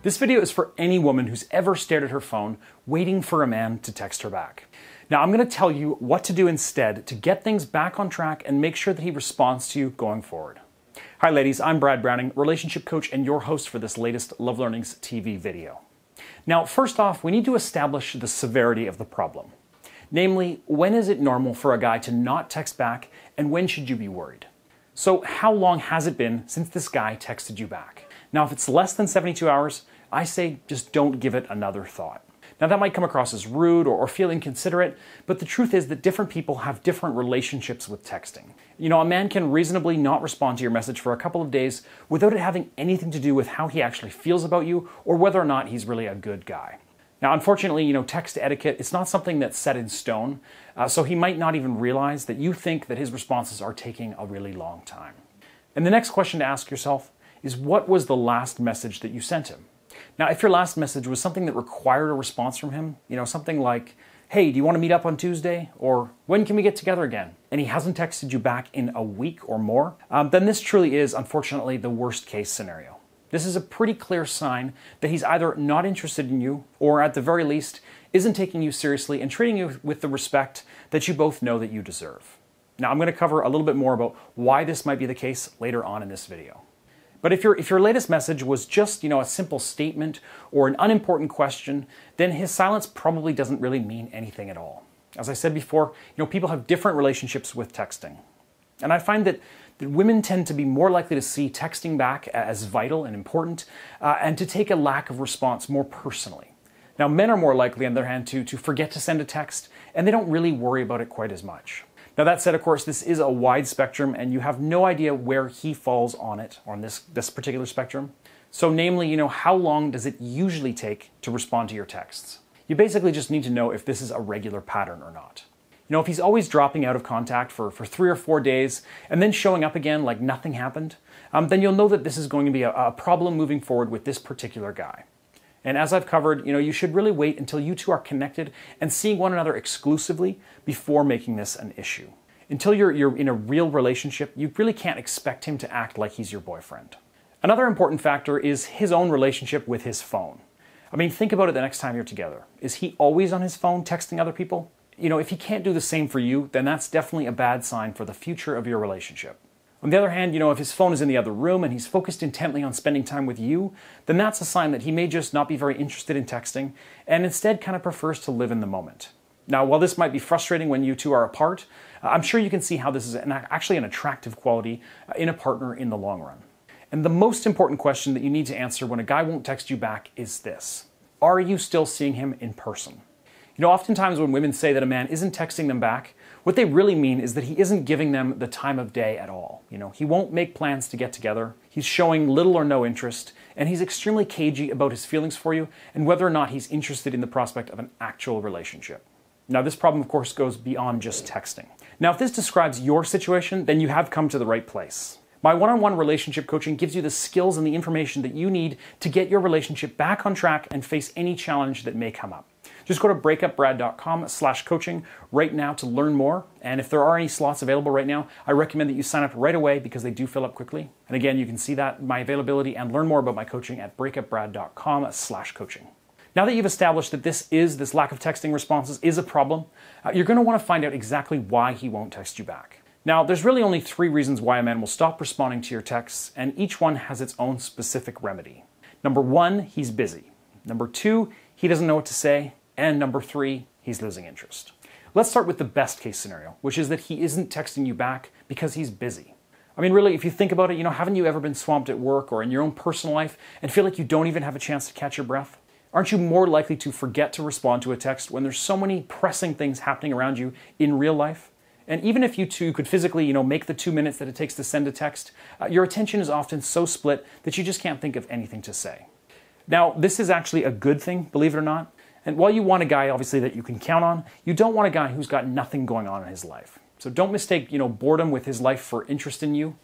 This video is for any woman who's ever stared at her phone, waiting for a man to text her back. Now, I'm going to tell you what to do instead to get things back on track and make sure that he responds to you going forward. Hi ladies, I'm Brad Browning, relationship coach and your host for this latest LoveLearnings TV video. Now, first off, we need to establish the severity of the problem. Namely, when is it normal for a guy to not text back and when should you be worried? So how long has it been since this guy texted you back? Now, if it's less than 72 hours, I say just don't give it another thought. Now, that might come across as rude or feel inconsiderate, but the truth is that different people have different relationships with texting. You know, a man can reasonably not respond to your message for a couple of days without it having anything to do with how he actually feels about you or whether or not he's really a good guy. Now, unfortunately, text etiquette, it's not something that's set in stone, so he might not even realize that you think that his responses are taking a really long time. And the next question to ask yourself is, what was the last message that you sent him? Now, if your last message was something that required a response from him, something like, hey, do you want to meet up on Tuesday? Or when can we get together again? And he hasn't texted you back in a week or more, then this truly is, unfortunately, the worst case scenario. This is a pretty clear sign that he's either not interested in you or at the very least isn't taking you seriously and treating you with the respect that you both know that you deserve. Now, I'm going to cover a little bit more about why this might be the case later on in this video. But if your latest message was just, a simple statement or an unimportant question, then his silence probably doesn't really mean anything at all. As I said before, people have different relationships with texting. And I find that women tend to be more likely to see texting back as vital and important and to take a lack of response more personally. Now, men are more likely, on the other hand, to forget to send a text, and they don't really worry about it quite as much. Now, that said, of course, this is a wide spectrum, and you have no idea where he falls on this particular spectrum. So namely, how long does it usually take to respond to your texts? You basically just need to know if this is a regular pattern or not. If he's always dropping out of contact for 3 or 4 days and then showing up again like nothing happened, then you'll know that this is going to be a problem moving forward with this particular guy. And as I've covered, you should really wait until you two are connected and seeing one another exclusively before making this an issue. Until you're in a real relationship, you really can't expect him to act like he's your boyfriend. Another important factor is his own relationship with his phone. I mean, think about it the next time you're together. Is he always on his phone texting other people? If he can't do the same for you, then that's definitely a bad sign for the future of your relationship. On the other hand, if his phone is in the other room and he's focused intently on spending time with you, then that's a sign that he may just not be very interested in texting and instead kind of prefers to live in the moment. Now, while this might be frustrating when you two are apart, I'm sure you can see how this is actually an attractive quality in a partner in the long run. And the most important question that you need to answer when a guy won't text you back is this: are you still seeing him in person? Oftentimes when women say that a man isn't texting them back, what they really mean is that he isn't giving them the time of day at all. He won't make plans to get together, he's showing little or no interest, and he's extremely cagey about his feelings for you and whether or not he's interested in the prospect of an actual relationship. Now, this problem, of course, goes beyond just texting. Now, if this describes your situation, then you have come to the right place. My one-on-one relationship coaching gives you the skills and the information that you need to get your relationship back on track and face any challenge that may come up. Just go to breakupbrad.com/coaching right now to learn more. And if there are any slots available right now, I recommend that you sign up right away because they do fill up quickly. And again, you can see that, my availability, and learn more about my coaching at breakupbrad.com/coaching. Now that you've established that this lack of texting responses is a problem, you're going to want to find out exactly why he won't text you back. Now, there's really only 3 reasons why a man will stop responding to your texts, and each one has its own specific remedy. Number 1, he's busy. Number 2, he doesn't know what to say. And number 3, he's losing interest. Let's start with the best case scenario, which is that he isn't texting you back because he's busy. I mean, really, if you think about it, haven't you ever been swamped at work or in your own personal life and feel like you don't even have a chance to catch your breath? Aren't you more likely to forget to respond to a text when there's so many pressing things happening around you in real life? And even if you two could physically, make the 2 minutes that it takes to send a text, your attention is often so split that you just can't think of anything to say. Now, this is actually a good thing, believe it or not. And while you want a guy, obviously, that you can count on, you don't want a guy who's got nothing going on in his life. So don't mistake, boredom with his life for interest in you.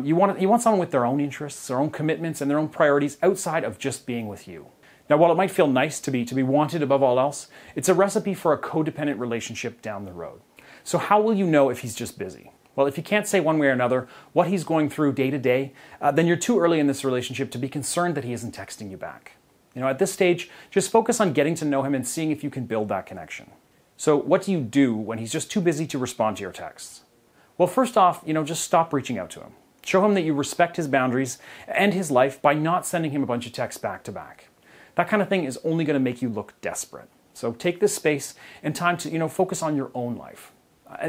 You want someone with their own interests, their own commitments, and their own priorities outside of just being with you. Now, while it might feel nice to be wanted above all else, it's a recipe for a codependent relationship down the road. So how will you know if he's just busy? Well, if you can't say one way or another what he's going through day to day, then you're too early in this relationship to be concerned that he isn't texting you back. At this stage, just focus on getting to know him and seeing if you can build that connection. So what do you do when he's just too busy to respond to your texts? Well, first off, just stop reaching out to him. Show him that you respect his boundaries and his life by not sending him a bunch of texts back to back. That kind of thing is only going to make you look desperate. So take this space and time to, focus on your own life.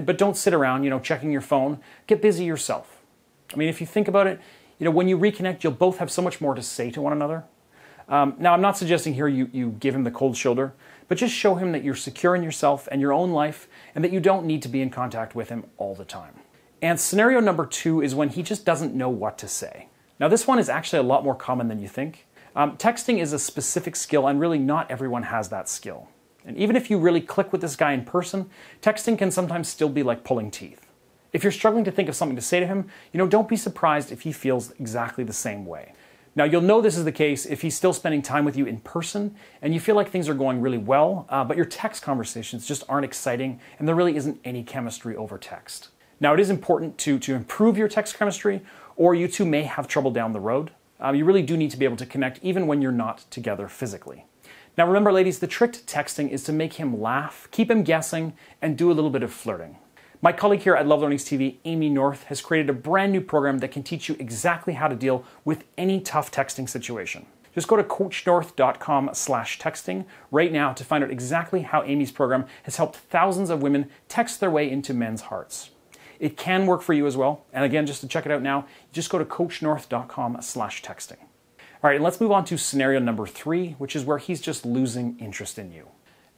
But don't sit around, checking your phone. Get busy yourself. If you think about it, when you reconnect, you'll both have so much more to say to one another. Now, I'm not suggesting here you give him the cold shoulder, but just show him that you're secure in yourself and your own life and that you don't need to be in contact with him all the time. And scenario number 2 is when he just doesn't know what to say. Now, this one is actually a lot more common than you think. Texting is a specific skill, and really not everyone has that skill. And even if you really click with this guy in person, texting can sometimes still be like pulling teeth. If you're struggling to think of something to say to him, don't be surprised if he feels exactly the same way. Now, you'll know this is the case if he's still spending time with you in person and you feel like things are going really well, but your text conversations just aren't exciting and there really isn't any chemistry over text. Now, it is important to improve your text chemistry, or you two may have trouble down the road. You really do need to be able to connect even when you're not together physically. Now, remember, ladies, the trick to texting is to make him laugh, keep him guessing, and do a little bit of flirting. My colleague here at LoveLearnings TV, Amy North, has created a brand new program that can teach you exactly how to deal with any tough texting situation. Just go to coachnorth.com/texting right now to find out exactly how Amy's program has helped thousands of women text their way into men's hearts. It can work for you as well. And again, just to check it out now, just go to coachnorth.com/texting. All right, and let's move on to scenario number 3, which is where he's just losing interest in you.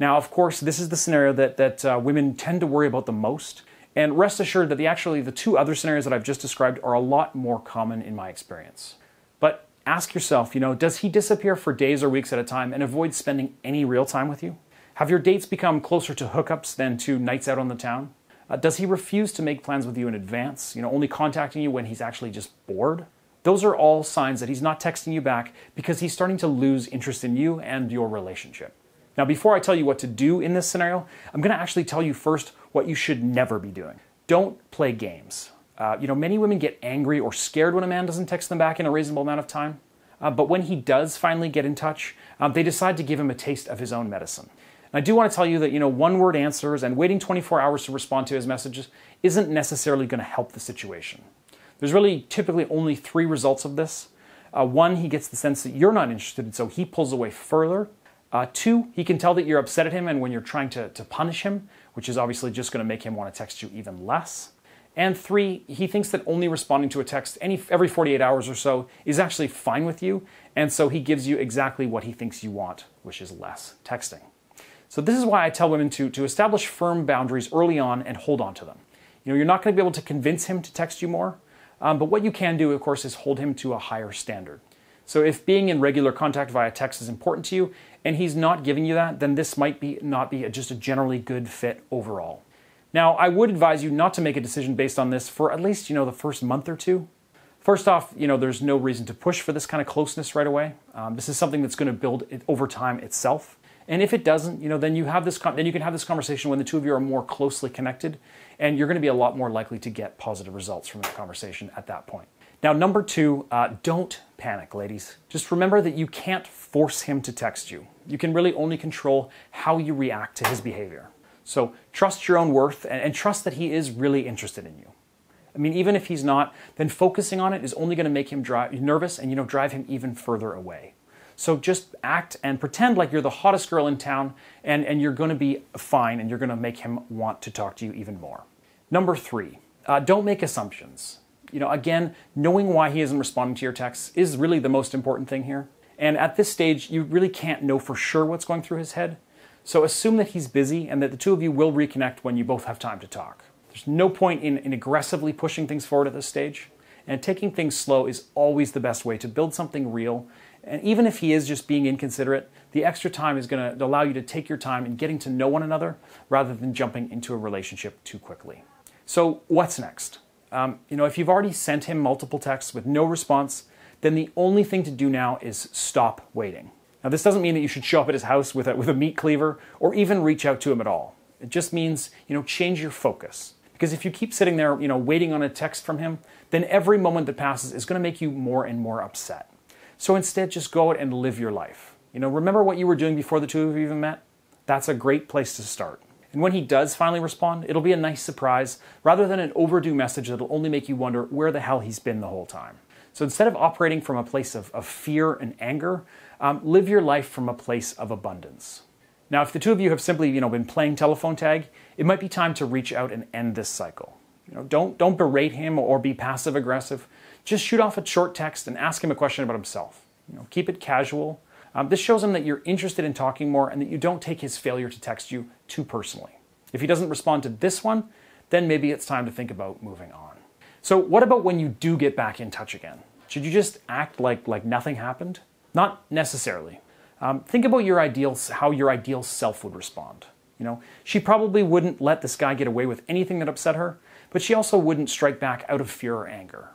Now, of course, this is the scenario that women tend to worry about the most. And rest assured that the 2 other scenarios that I've just described are a lot more common in my experience. But ask yourself, does he disappear for days or weeks at a time and avoid spending any real time with you? Have your dates become closer to hookups than to nights out on the town? Does he refuse to make plans with you in advance, only contacting you when he's actually just bored? Those are all signs that he's not texting you back because he's starting to lose interest in you and your relationship. Now, before I tell you what to do in this scenario, I'm going to actually tell you first what you should never be doing. Don't play games. Many women get angry or scared when a man doesn't text them back in a reasonable amount of time. But when he does finally get in touch, they decide to give him a taste of his own medicine. And I do want to tell you that, one-word answers and waiting 24 hours to respond to his messages isn't necessarily going to help the situation. There's really typically only 3 results of this. 1, he gets the sense that you're not interested, and so he pulls away further. 2, he can tell that you're upset at him and when you're trying to punish him, which is obviously just going to make him want to text you even less. And 3, he thinks that only responding to a text every 48 hours or so is actually fine with you, and so he gives you exactly what he thinks you want, which is less texting. So this is why I tell women to establish firm boundaries early on and hold on to them. You're not going to be able to convince him to text you more, but what you can do, of course, is hold him to a higher standard. So if being in regular contact via text is important to you and he's not giving you that, then this might not be just a generally good fit overall. Now, I would advise you not to make a decision based on this for at least, the first month or 2. First off, there's no reason to push for this kind of closeness right away. This is something that's going to build over time itself. And if it doesn't, then you can have this conversation when the 2 of you are more closely connected, and you're going to be a lot more likely to get positive results from the conversation at that point. Now, number 2, don't panic, ladies. Just remember that you can't force him to text you. You can really only control how you react to his behavior. So trust your own worth and trust that he is really interested in you. Even if he's not, then focusing on it is only going to make him nervous and drive him even further away. So just act and pretend like you're the hottest girl in town and you're going to be fine and you're going to make him want to talk to you even more. Number 3, don't make assumptions. Again, knowing why he isn't responding to your texts is really the most important thing here. And at this stage, you really can't know for sure what's going through his head. So assume that he's busy and that the 2 of you will reconnect when you both have time to talk. There's no point in aggressively pushing things forward at this stage. And taking things slow is always the best way to build something real. And even if he is just being inconsiderate, the extra time is going to allow you to take your time in getting to know one another rather than jumping into a relationship too quickly. So what's next? If you've already sent him multiple texts with no response, then the only thing to do now is stop waiting. Now, this doesn't mean that you should show up at his house with a meat cleaver or even reach out to him at all. It just means, change your focus. Because if you keep sitting there, waiting on a text from him, then every moment that passes is going to make you more and more upset. So instead, just go out and live your life. Remember what you were doing before the two of you even met? That's a great place to start. And when he does finally respond, it'll be a nice surprise rather than an overdue message that'll only make you wonder where the hell he's been the whole time. So instead of operating from a place of fear and anger, live your life from a place of abundance. Now, if the two of you have simply been playing telephone tag, it might be time to reach out and end this cycle. Don't berate him or be passive aggressive. Just shoot off a short text and ask him a question about himself. Keep it casual. This shows him that you're interested in talking more and that you don't take his failure to text you too personally. If he doesn't respond to this one, then maybe it's time to think about moving on. So what about when you do get back in touch again? Should you just act like nothing happened? Not necessarily. Think about how your ideal self would respond. She probably wouldn't let this guy get away with anything that upset her, but she also wouldn't strike back out of fear or anger.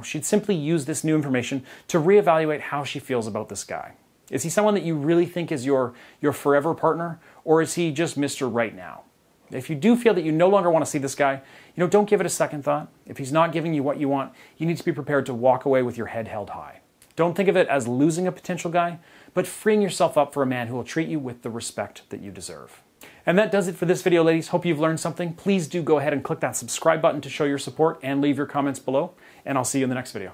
She'd simply use this new information to reevaluate how she feels about this guy. Is he someone that you really think is your forever partner, or is he just Mr. Right Now? If you do feel that you no longer want to see this guy, don't give it a second thought. If he's not giving you what you want, you need to be prepared to walk away with your head held high. Don't think of it as losing a potential guy, but freeing yourself up for a man who will treat you with the respect that you deserve. And that does it for this video, ladies. Hope you've learned something. Please do go ahead and click that subscribe button to show your support and leave your comments below, and I'll see you in the next video.